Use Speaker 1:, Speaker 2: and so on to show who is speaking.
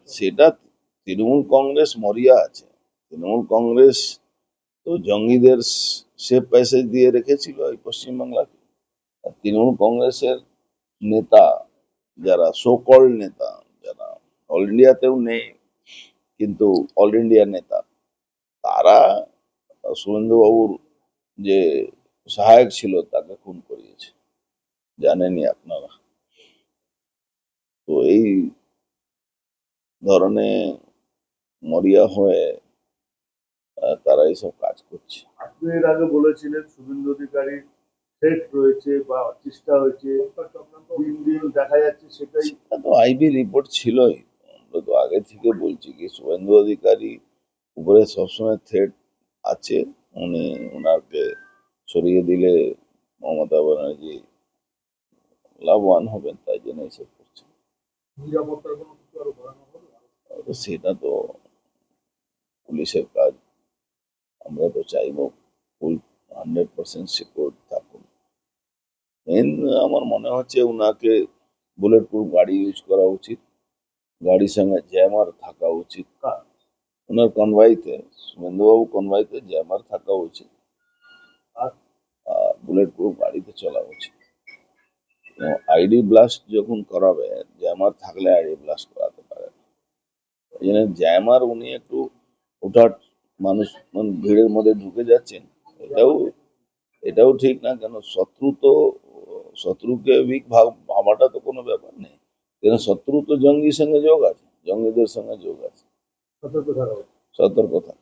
Speaker 1: সেটা তৃণমূল কংগ্রেস মরিয়া আছে। তৃণমূল কংগ্রেস তো জঙ্গিদের সে প্যাসেজ দিয়ে রেখেছিল এই পশ্চিমবাংলাকে। আর তৃণমূল কংগ্রেসের নেতা, যারা সো কল্ড নেতা, যারা অল ইন্ডিয়াতেও নেই কিন্তু অল ইন্ডিয়া নেতা, তারা শুভেন্দু বাবুর যে সহায়ক ছিল তাকে খুন করিয়েছে, জানেনই আপনারা। তো এই ধরনের মরিয়া হয়ে তারা এইসব কাজ করছে।
Speaker 2: আপনি এর আগে বলেছিলেন শুভেন্দু অধিকারী থ্রেট রয়েছে বা চেষ্টা হয়েছে, দিন দিন দেখা যাচ্ছে সেটাই।
Speaker 1: সেটা তো আইবি রিপোর্ট ছিলই। আমরা তো আগে থেকে বলছি কি শুভেন্দু অধিকারী উপরে সবসময় থ্রেট আছে। উনি ওনাকে সরিয়ে দিলে মমতা ব্যানার্জি লাভবান হবেন, তাই জন্য এসব করছে।
Speaker 2: নিরাপত্তার কোনো কিছু আরো বাড়ানো হবে?
Speaker 1: তো সেটা তো পুলিশের কাজ। আমরা তো চাইবো ফুল 100% সিকিউর থাকুন। মেন আমার মনে হচ্ছে ওনাকে বুলেট প্রুফ গাড়ি ইউজ করা উচিত, গাড়ির সঙ্গে জ্যামার থাকা উচিত। ওনার কনভয়তে, শুভেন্দুবাবু কনভয়তে জ্যামার থাকা উচিত,
Speaker 2: আর
Speaker 1: আর বুলেট প্রুফ গাড়িতে চলা উচিত। আইডি ব্লাস্ট যখন করাবে, জ্যামার থাকলে আইডি ব্লাস্ট করাতে পারে না। এই জন্য জ্যামার উনি একটু হুটহাট মানুষ ভিড়ের মধ্যে ঢুকে যাচ্ছেন, এটাও এটাও ঠিক না। কেন শত্রুকে উইক ভাবাটা তো কোনো ব্যাপার নেই। কেন শত্রু তো জঙ্গির সঙ্গে যোগ আছে, জঙ্গিদের সঙ্গে যোগ আছে।
Speaker 2: সতর্ক থাকা উচিত।
Speaker 1: সতর্কতা।